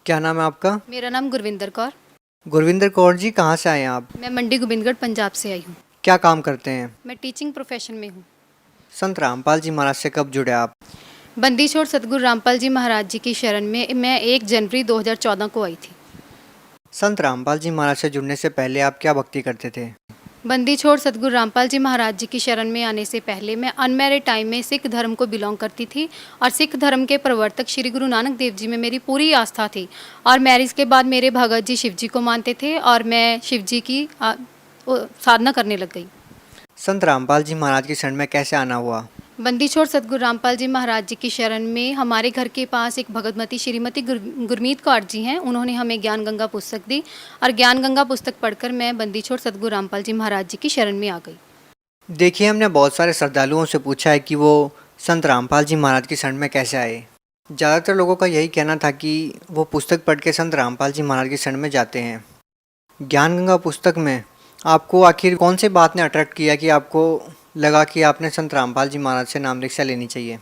क्या नाम है आपका? मेरा नाम गुरविंदर कौर। गुरविंदर कौर जी, कहाँ से आए हैं आप? मैं मंडी गोबिंदगढ़ पंजाब से आई हूँ। क्या काम करते हैं? मैं टीचिंग प्रोफेशन में हूँ। संत रामपाल जी महाराज से कब जुड़े आप? बंदी छोड़ सतगुरु रामपाल जी महाराज जी की शरण में मैं 1 जनवरी 2014 को आई थी। संत रामपाल जी महाराज से जुड़ने से पहले आप क्या भक्ति करते थे? बंदी छोड़ सतगुरु रामपाल जी महाराज जी की शरण में आने से पहले मैं अनमैरिड टाइम में सिख धर्म को बिलोंग करती थी और सिख धर्म के प्रवर्तक श्री गुरु नानक देव जी में मेरी पूरी आस्था थी। और मैरिज के बाद मेरे भगत जी शिव जी को मानते थे और मैं शिव जी की साधना करने लग गई। संत रामपाल जी महाराज की शरण में कैसे आना हुआ? बंदी छोड़ सतगुरु रामपाल जी महाराज जी की शरण में हमारे घर के पास एक भगतमती श्रीमती गुरमीत कौर जी हैं। उन्होंने हमें ज्ञान गंगा पुस्तक दी और ज्ञान गंगा पुस्तक पढ़कर मैं बंदी छोड़ सतगुरु रामपाल जी महाराज जी की शरण में आ गई। देखिए, हमने बहुत सारे श्रद्धालुओं से पूछा है कि वो संत रामपाल जी महाराज की शरण में कैसे आए। ज़्यादातर लोगों का यही कहना था कि वो पुस्तक पढ़ के संत रामपाल जी महाराज की शरण में जाते हैं। ज्ञान गंगा पुस्तक में आपको आखिर कौन सी बात ने अट्रैक्ट किया कि आपको लगा कि आपने संत रामपाल जी महाराज से नाम दीक्षा लेनी चाहिए?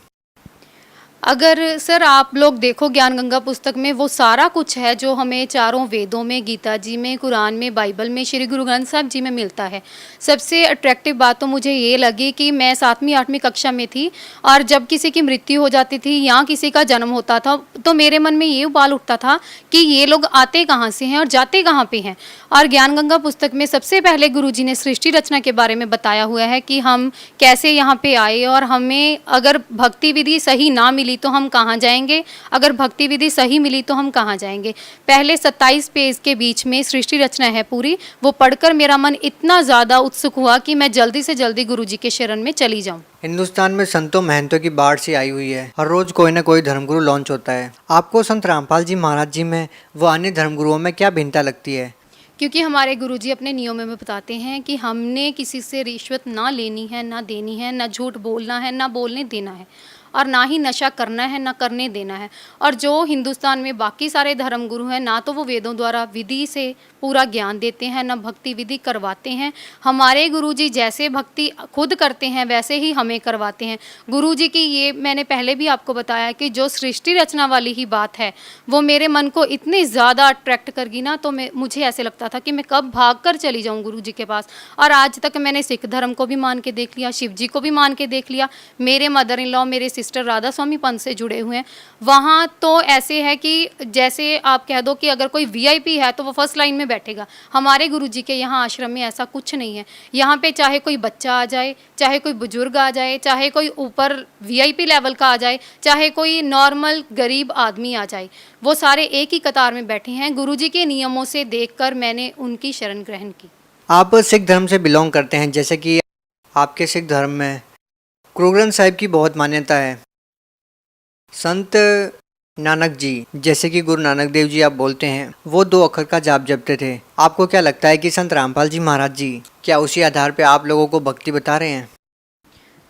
अगर सर आप लोग देखो ज्ञान गंगा पुस्तक में वो सारा कुछ है जो हमें चारों वेदों में, गीता जी में, कुरान में, बाइबल में, श्री गुरु ग्रंथ साहब जी में मिलता है। सबसे अट्रैक्टिव बात तो मुझे ये लगी कि मैं 7वीं 8वीं कक्षा में थी और जब किसी की मृत्यु हो जाती थी या किसी का जन्म होता था तो मेरे मन में ये उबाल उठता था कि ये लोग आते कहाँ से हैं और जाते कहाँ पे हैं। और ज्ञान गंगा पुस्तक में सबसे पहले गुरु जी ने सृष्टि रचना के बारे में बताया हुआ है कि हम कैसे यहाँ पे आए और हमें अगर भक्ति विधि सही ना मिली तो हम कहाँ जाएंगे, अगर भक्ति विधि सही मिली तो हम कहाँ जाएंगे। पहले 27 पेज के बीच में सृष्टि रचना है पूरी, वो पढ़कर मेरा मन इतना ज़्यादा उत्सुक हुआ कि मैं जल्दी से जल्दी गुरुजी के शरण में चली जाऊं। हिंदुस्तान में संतों महंतों की बाढ़ सी आई हुई है। हर रोज कोई ना कोई धर्मगुरु लॉन्च होता है। आपको संत रामपाल जी महाराज जी में व अन्य धर्मगुरुओं में क्या भिन्नता लगती है? क्योंकि हमारे गुरुजी अपने नियमों में बताते हैं कि हमने किसी से रिश्वत ना लेनी है, ना देनी है, ना झूठ बोलना है, ना बोलने देना है और ना ही नशा करना है, ना करने देना है। और जो हिंदुस्तान में बाकी सारे धर्मगुरु हैं ना तो वो वेदों द्वारा विधि से पूरा ज्ञान देते हैं, ना भक्ति विधि करवाते हैं। हमारे गुरुजी जैसे भक्ति खुद करते हैं वैसे ही हमें करवाते हैं। गुरुजी की ये मैंने पहले भी आपको बताया कि जो सृष्टि रचना वाली ही बात है वो मेरे मन को इतनी ज़्यादा अट्रैक्ट कर गई ना, तो मुझे ऐसे लगता था कि मैं कब भाग कर चली जाऊँ गुरुजी के पास। और आज तक मैंने सिख धर्म को भी मान के देख लिया, शिव जी को भी मान के देख लिया। मेरे मदर इन लॉ मेरे सिस्टर राधा स्वामी पंथ से जुड़े हुए हैं। वहाँ तो ऐसे है कि जैसे आप कह दो कि अगर कोई वीआईपी है तो वो फर्स्ट लाइन में बैठेगा। हमारे गुरुजी के यहाँ आश्रम में ऐसा कुछ नहीं है। यहाँ पे चाहे कोई बच्चा आ जाए, चाहे कोई बुजुर्ग आ जाए, चाहे कोई ऊपर वीआईपी लेवल का आ जाए, चाहे कोई नॉर्मल गरीब आदमी आ जाए, वो सारे एक ही कतार में बैठे हैं। गुरुजी के नियमों से देखकर मैंने उनकी शरण ग्रहण की। आप सिख धर्म से बिलोंग करते हैं, जैसे कि आपके सिख धर्म में गुरु ग्रंथ साहिब की बहुत मान्यता है। संत नानक जी, जैसे कि गुरु नानक देव जी आप बोलते हैं, वो 2 अक्षर का जाप जपते थे। आपको क्या लगता है कि संत रामपाल जी महाराज जी क्या उसी आधार पे आप लोगों को भक्ति बता रहे हैं?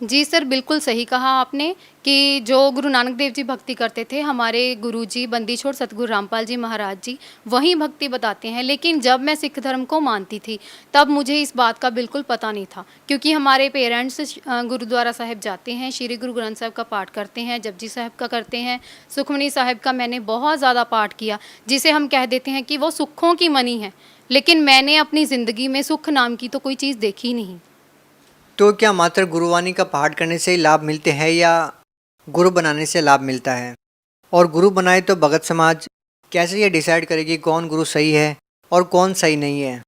जी सर, बिल्कुल सही कहा आपने कि जो गुरु नानक देव जी भक्ति करते थे, हमारे गुरुजी बंदी छोड़ सतगुरु रामपाल जी महाराज जी वही भक्ति बताते हैं। लेकिन जब मैं सिख धर्म को मानती थी तब मुझे इस बात का बिल्कुल पता नहीं था, क्योंकि हमारे पेरेंट्स गुरुद्वारा साहिब जाते हैं, श्री गुरु ग्रंथ साहिब का पाठ करते हैं, जपजी साहिब का करते हैं, सुखमनी साहिब का मैंने बहुत ज़्यादा पाठ किया, जिसे हम कह देते हैं कि वो सुखों की मनी है। लेकिन मैंने अपनी ज़िंदगी में सुख नाम की तो कोई चीज़ देखी नहीं। तो क्या मात्र गुरुवाणी का पाठ करने से ही लाभ मिलते हैं या गुरु बनाने से लाभ मिलता है? और गुरु बनाए तो भगत समाज कैसे ये डिसाइड करेगी कौन गुरु सही है और कौन सही नहीं है?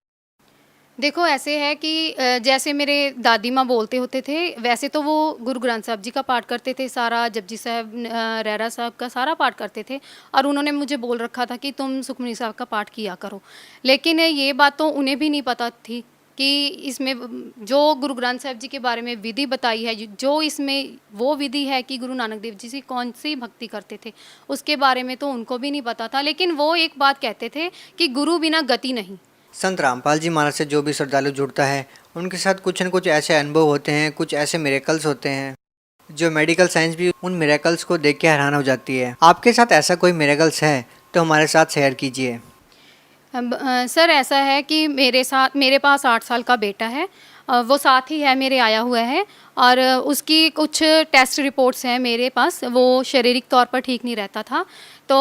देखो ऐसे है कि जैसे मेरे दादी माँ बोलते होते थे वैसे तो वो गुरु ग्रंथ साहब जी का पाठ करते थे, सारा जपजी साहब रहरा साहब का सारा पाठ करते थे और उन्होंने मुझे बोल रखा था कि तुम सुखमनी साहब का पाठ किया करो। लेकिन ये बात तो उन्हें भी नहीं पता थी कि इसमें जो गुरु ग्रंथ साहब जी के बारे में विधि बताई है, जो इसमें वो विधि है कि गुरु नानक देव जी से कौन सी भक्ति करते थे, उसके बारे में तो उनको भी नहीं पता था। लेकिन वो एक बात कहते थे कि गुरु बिना गति नहीं। संत रामपाल जी महाराज से जो भी श्रद्धालु जुड़ता है उनके साथ कुछ न कुछ ऐसे अनुभव होते हैं, कुछ ऐसे मिरेकल्स होते हैं जो मेडिकल साइंस भी उन मिरेकल्स को देख के हैरान हो जाती है। आपके साथ ऐसा कोई मिरेकल्स है तो हमारे साथ शेयर कीजिए। सर ऐसा है कि मेरे पास 8 साल का बेटा है, वो साथ ही है मेरे आया हुआ है और उसकी कुछ टेस्ट रिपोर्ट्स हैं मेरे पास। वो शारीरिक तौर पर ठीक नहीं रहता था तो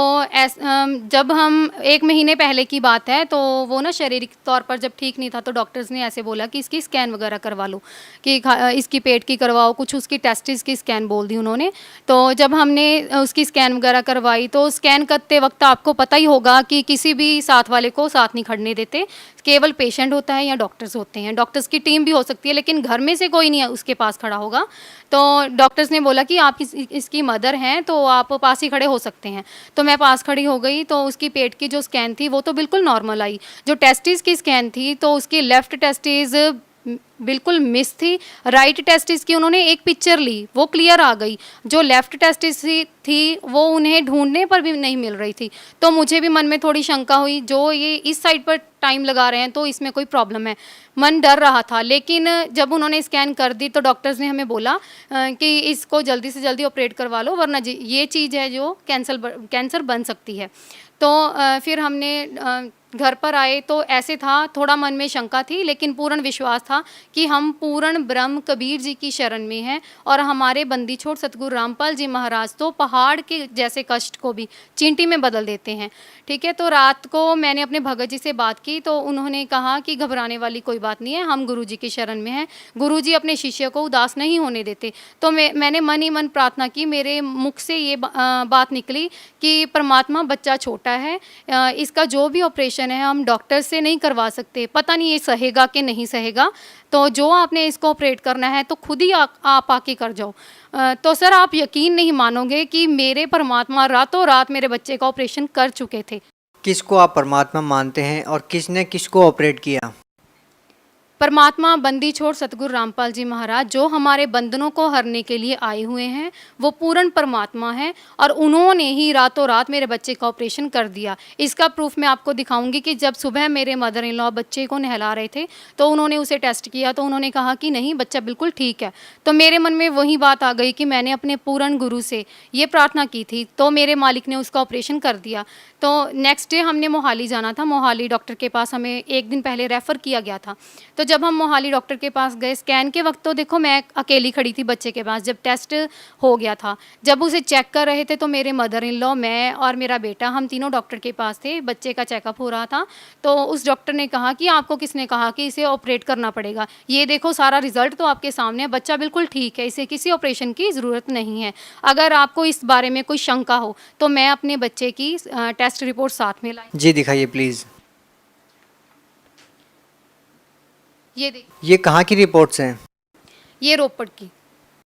जब हम 1 महीने पहले की बात है, तो वो ना शारीरिक तौर पर जब ठीक नहीं था, तो डॉक्टर्स ने ऐसे बोला कि इसकी स्कैन वगैरह करवा लो, कि इसकी पेट की करवाओ, कुछ उसकी टेस्टिस की स्कैन बोल दी उन्होंने। तो जब हमने उसकी स्कैन वगैरह करवाई, तो स्कैन करते वक्त आपको पता ही होगा कि किसी भी साथ वाले को साथ नहीं खड़ने देते, केवल पेशेंट होता है या डॉक्टर्स होते हैं। डॉक्टर्स की टीम भी हो सकती है, लेकिन घर में से कोई नहीं उसके पास खड़ा होगा। तो डॉक्टर्स ने बोला कि आप इसकी मदर हैं, तो आप पास ही खड़े हो सकते हैं। तो मैं पास खड़ी हो गई, तो उसकी पेट की जो स्कैन थी वो तो बिल्कुल नॉर्मल आई। जो टेस्टिस की स्कैन थी, तो उसकी लेफ़्ट टेस्टिस बिल्कुल मिस थी। राइट टेस्टिस की उन्होंने एक पिक्चर ली, वो क्लियर आ गई। जो लेफ़्ट टेस्टिस थी वो उन्हें ढूंढने पर भी नहीं मिल रही थी। तो मुझे भी मन में थोड़ी शंका हुई, जो ये इस साइड पर टाइम लगा रहे हैं तो इसमें कोई प्रॉब्लम है, मन डर रहा था। लेकिन जब उन्होंने स्कैन कर दी, तो डॉक्टर्स ने हमें बोला कि इसको जल्दी से जल्दी ऑपरेट करवा लो, वरना ये चीज़ है जो कैंसर बन सकती है। तो फिर हमने घर पर आए, तो ऐसे था, थोड़ा मन में शंका थी, लेकिन पूर्ण विश्वास था कि हम पूर्ण ब्रह्म कबीर जी की शरण में हैं, और हमारे बंदी छोड़ सतगुरु रामपाल जी महाराज तो पहाड़ के जैसे कष्ट को भी चींटी में बदल देते हैं। ठीक है, तो रात को मैंने अपने भगत जी से बात की, तो उन्होंने कहा कि घबराने वाली कोई बात नहीं है, हम गुरु जी की शरण में हैं, गुरु जी अपने शिष्य को उदास नहीं होने देते। तो मैंने मन ही मन प्रार्थना की, मेरे मुख से ये बात निकली कि परमात्मा, बच्चा छोटा है, इसका जो भी ऑपरेशन है हम डॉक्टर से नहीं करवा सकते, पता नहीं ये सहेगा कि नहीं सहेगा, तो जो आपने इसको ऑपरेट करना है तो खुद ही आप आके कर जाओ। तो सर, आप यकीन नहीं मानोगे कि मेरे परमात्मा रातों रात मेरे बच्चे का ऑपरेशन कर चुके थे। किसको आप परमात्मा मानते हैं और किसने किसको ऑपरेट किया? परमात्मा बंदी छोड़ सतगुरु रामपाल जी महाराज, जो हमारे बंधनों को हरने के लिए आए हुए हैं, वो पूर्ण परमात्मा हैं, और उन्होंने ही रातों रात मेरे बच्चे का ऑपरेशन कर दिया। इसका प्रूफ मैं आपको दिखाऊंगी कि जब सुबह मेरे मदर इन लॉ बच्चे को नहला रहे थे, तो उन्होंने उसे टेस्ट किया, तो उन्होंने कहा कि नहीं, बच्चा बिल्कुल ठीक है। तो मेरे मन में वही बात आ गई कि मैंने अपने पूर्ण गुरु से ये प्रार्थना की थी, तो मेरे मालिक ने उसका ऑपरेशन कर दिया। तो नेक्स्ट डे हमने मोहाली जाना था, मोहाली डॉक्टर के पास हमें 1 दिन पहले रेफ़र किया गया था। तो जब हम मोहाली डॉक्टर के पास गए, स्कैन के वक्त तो देखो मैं अकेली खड़ी थी बच्चे के पास, जब टेस्ट हो गया था, जब उसे चेक कर रहे थे, तो मेरे मदर इन लॉ, मैं और मेरा बेटा, हम तीनों डॉक्टर के पास थे, बच्चे का चेकअप हो रहा था। तो उस डॉक्टर ने कहा कि आपको किसने कहा कि इसे ऑपरेट करना पड़ेगा, ये देखो सारा रिजल्ट तो आपके सामने है, बच्चा बिल्कुल ठीक है, इसे किसी ऑपरेशन की ज़रूरत नहीं है। अगर आपको इस बारे में कोई शंका हो तो मैं अपने बच्चे की टेस्ट रिपोर्ट साथ में लाई। जी दिखाइए प्लीज़। ये देखिए, ये कहाँ की रिपोर्ट्स हैं? ये रोपड़ की।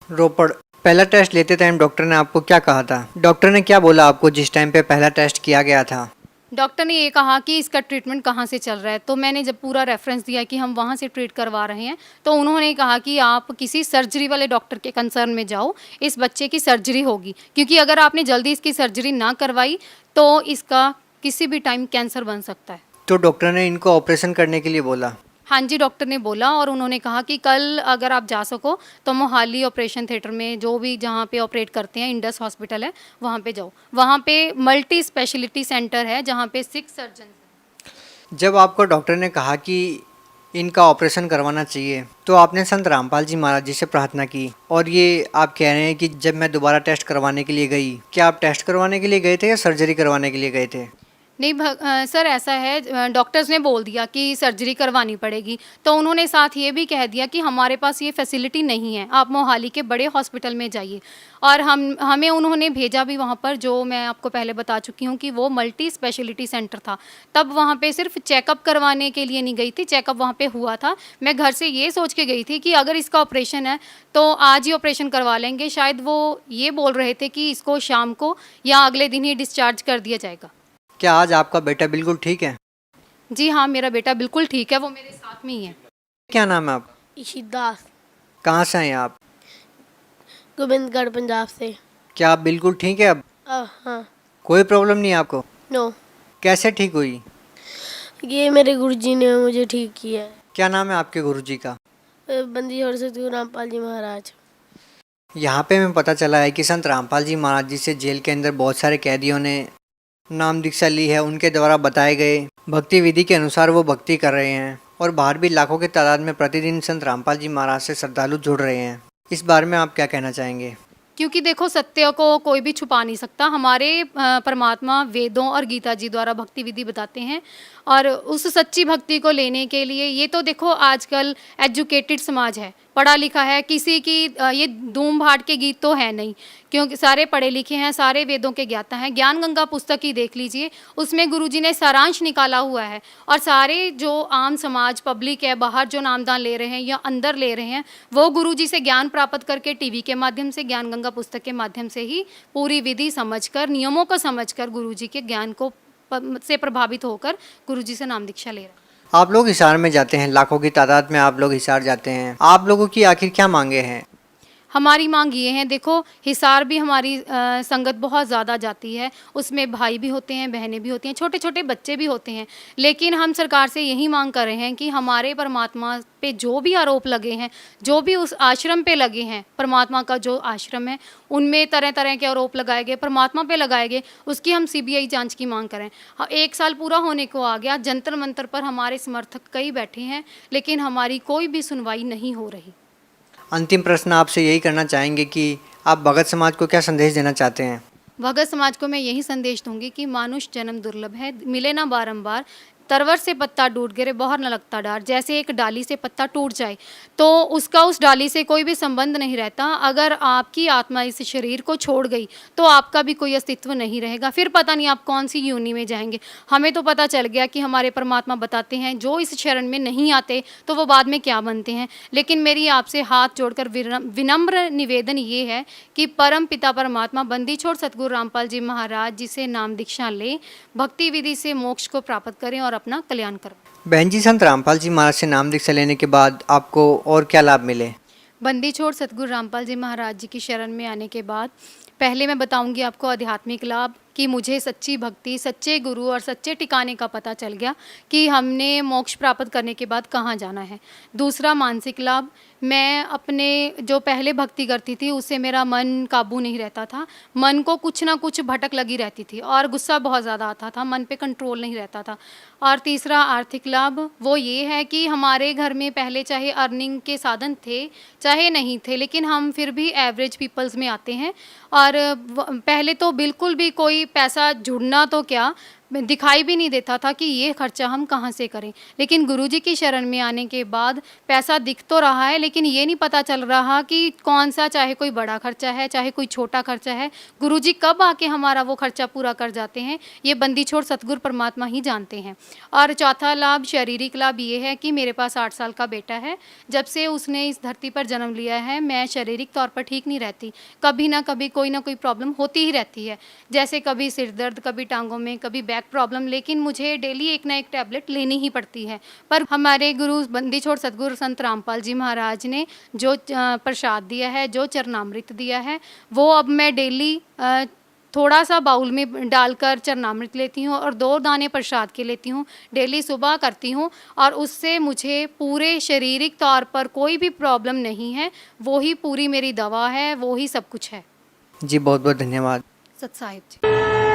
रोपड़। पहला टेस्ट लेते टाइम डॉक्टर ने आपको क्या कहा था? डॉक्टर ने क्या बोला आपको जिस टाइम पे पहला टेस्ट किया गया था? डॉक्टर ने ये कहा कि इसका ट्रीटमेंट कहाँ से चल रहा है, तो मैंने जब पूरा रेफरेंस दिया कि हम वहाँ से ट्रीट करवा रहे हैं, तो उन्होंने कहा कि आप किसी सर्जरी वाले डॉक्टर के कंसर्न में जाओ, इस बच्चे की सर्जरी होगी, क्योंकि अगर आपने जल्दी इसकी सर्जरी ना करवाई तो इसका किसी भी टाइम कैंसर बन सकता है। तो डॉक्टर ने इनको ऑपरेशन करने के लिए बोला? हाँ जी, डॉक्टर ने बोला, और उन्होंने कहा कि कल अगर आप जा सको तो मोहाली ऑपरेशन थिएटर में, जो भी जहाँ पे ऑपरेट करते हैं, इंडस हॉस्पिटल है, वहाँ पे जाओ। वहाँ पे मल्टी स्पेशलिटी सेंटर है, जहाँ पे 6 सर्जन। जब आपको डॉक्टर ने कहा कि इनका ऑपरेशन करवाना चाहिए, तो आपने संत रामपाल जी महाराज जी से प्रार्थना की, और ये आप कह रहे हैं कि जब मैं दोबारा टेस्ट करवाने के लिए गई, क्या आप टेस्ट करवाने के लिए गए थे या सर्जरी करवाने के लिए गए थे? नहीं सर, ऐसा है, डॉक्टर्स ने बोल दिया कि सर्जरी करवानी पड़ेगी, तो उन्होंने साथ ये भी कह दिया कि हमारे पास ये फैसिलिटी नहीं है, आप मोहाली के बड़े हॉस्पिटल में जाइए। और हमें उन्होंने भेजा भी वहाँ पर, जो मैं आपको पहले बता चुकी हूँ कि वो मल्टी स्पेशलिटी सेंटर था। तब वहाँ पे सिर्फ चेकअप करवाने के लिए नहीं गई थी, चेकअप वहाँ पे हुआ था। मैं घर से ये सोच के गई थी कि अगर इसका ऑपरेशन है तो आज ही ऑपरेशन करवा लेंगे। शायद वो ये बोल रहे थे कि इसको शाम को या अगले दिन ही डिस्चार्ज कर दिया जाएगा। क्या आज आपका बेटा बिल्कुल ठीक है? जी हाँ, मेरा बेटा बिल्कुल ठीक है, वो मेरे साथ में ही है। क्या नाम है आप? इशित दास, कहाँ से हैं आप? गोविंदगढ़, पंजाब से। क्या आप बिल्कुल ठीक है अब? हाँ। कोई प्रॉब्लम नहीं है आपको? नो, कैसे ठीक हुई? ये मेरे गुरुजी ने मुझे ठीक किया है। क्या नाम है आपके गुरुजी का? बंदी छोड़ सतगुरु रामपाल जी महाराज। यहाँ पे हमें पता चला है कि संत रामपाल जी महाराज जी से जेल के अंदर बहुत सारे कैदियों ने नाम दीक्षा ली है। उनके द्वारा बताए गए भक्ति विधि के अनुसार वो भक्ति कर रहे हैं, और बाहर भी लाखों की तादाद में प्रतिदिन संत रामपाल जी महाराज से श्रद्धालु जुड़ रहे हैं। इस बारे में आप क्या कहना चाहेंगे? क्योंकि देखो सत्य को कोई भी छुपा नहीं सकता। हमारे परमात्मा वेदों और गीता जी द्वारा भक्ति विधि बताते हैं, और उस सच्ची भक्ति को लेने के लिए ये तो देखो आजकल एजुकेटेड समाज है, पढ़ा लिखा है, किसी की ये धूम भाट के गीत तो है नहीं, क्योंकि सारे पढ़े लिखे हैं, सारे वेदों के ज्ञाता हैं। ज्ञान गंगा पुस्तक ही देख लीजिए, उसमें गुरुजी ने सारांश निकाला हुआ है, और सारे जो आम समाज पब्लिक है, बाहर जो नामदान ले रहे हैं या अंदर ले रहे हैं, वो गुरुजी से ज्ञान प्राप्त करके टीवी के माध्यम से, ज्ञान गंगा पुस्तक के माध्यम से ही पूरी विधि समझकर, नियमों को समझकर, गुरुजी के ज्ञान को से प्रभावित होकर गुरुजी से नाम दीक्षा ले रहे हैं। आप लोग हिसार में जाते हैं, लाखों की तादाद में आप लोग हिसार जाते हैं, आप लोगों की आखिर क्या मांगे हैं? हमारी मांग ये है, देखो हिसार भी हमारी संगत बहुत ज़्यादा जाती है, उसमें भाई भी होते हैं, बहनें भी होती हैं, छोटे छोटे बच्चे भी होते हैं, लेकिन हम सरकार से यही मांग कर रहे हैं कि हमारे परमात्मा पे जो भी आरोप लगे हैं, जो भी उस आश्रम पे लगे हैं, परमात्मा का जो आश्रम है उनमें तरह तरह के आरोप लगाए गए, परमात्मा पे लगाए गए, उसकी हम CBI जांच की मांग करें। 1 साल पूरा होने को आ गया, जंतर मंतर पर हमारे समर्थक कई बैठे हैं, लेकिन हमारी कोई भी सुनवाई नहीं हो रही। अंतिम प्रश्न आपसे यही करना चाहेंगे कि आप भगत समाज को क्या संदेश देना चाहते हैं? भगत समाज को मैं यही संदेश दूंगी कि मानुष जन्म दुर्लभ है, मिले ना बारंबार, तरवर से पत्ता टूट गिरे बहर न लगता डार। जैसे एक डाली से पत्ता टूट जाए तो उसका उस डाली से कोई भी संबंध नहीं रहता। अगर आपकी आत्मा इस शरीर को छोड़ गई तो आपका भी कोई अस्तित्व नहीं रहेगा, फिर पता नहीं आप कौन सी योनि में जाएंगे। हमें तो पता चल गया कि हमारे परमात्मा बताते हैं जो इस शरण में नहीं आते तो वो बाद में क्या बनते हैं। लेकिन मेरी आपसे हाथ जोड़कर विनम्र निवेदन ये है कि परम पिता परमात्मा बंदी छोड़ सतगुरु रामपाल जी महाराज जी से नाम दीक्षा लें, भक्ति विधि से मोक्ष को प्राप्त करें और अपना कल्याण करें। बहन जी, संत रामपाल जी महाराज से नाम दीक्षा लेने के बाद आपको और क्या लाभ मिले? बंदी छोड़ सतगुरु रामपाल जी महाराज जी की शरण में आने के बाद पहले मैं बताऊंगी आपको आध्यात्मिक लाभ, कि मुझे सच्ची भक्ति, सच्चे गुरु और सच्चे ठिकाने का पता चल गया कि हमने मोक्ष प्राप्त करने के बाद कहाँ जाना है। दूसरा मानसिक लाभ, मैं अपने जो पहले भक्ति करती थी उससे मेरा मन काबू नहीं रहता था, मन को कुछ ना कुछ भटक लगी रहती थी और गुस्सा बहुत ज़्यादा आता था, मन पे कंट्रोल नहीं रहता था। और तीसरा आर्थिक लाभ वो ये है कि हमारे घर में पहले चाहे अर्निंग के साधन थे चाहे नहीं थे, लेकिन हम फिर भी एवरेज पीपल्स में आते हैं। और पहले तो बिल्कुल भी कोई पैसा जुड़ना तो क्या दिखाई भी नहीं देता था कि ये खर्चा हम कहाँ से करें, लेकिन गुरुजी की शरण में आने के बाद पैसा दिख तो रहा है, लेकिन ये नहीं पता चल रहा कि कौन सा, चाहे कोई बड़ा खर्चा है चाहे कोई छोटा खर्चा है, गुरुजी कब आके हमारा वो खर्चा पूरा कर जाते हैं, ये बंदी छोड़ सतगुरु परमात्मा ही जानते हैं। और चौथा लाभ, शारीरिक लाभ ये है कि मेरे पास 8 साल का बेटा है। जब से उसने इस धरती पर जन्म लिया है मैं शारीरिक तौर पर ठीक नहीं रहती, कभी ना कभी कोई ना कोई प्रॉब्लम होती ही रहती है, जैसे कभी सिर दर्द, कभी टांगों में, कभी बैक प्रॉब्लम, लेकिन मुझे डेली एक ना एक टैबलेट लेनी ही पड़ती है। पर हमारे गुरु बंदी छोड़ सतगुरु संत रामपाल जी महाराज ने जो प्रसाद दिया है, जो चरणामृत दिया है, वो अब मैं डेली थोड़ा सा बाउल में डालकर चरणामृत लेती हूँ और 2 दाने प्रसाद के लेती हूँ, डेली सुबह करती हूँ, और उससे मुझे पूरे शारीरिक तौर पर कोई भी प्रॉब्लम नहीं है। वो ही पूरी मेरी दवा है, वो ही सब कुछ है। जी बहुत बहुत धन्यवाद। सत साहिब जी।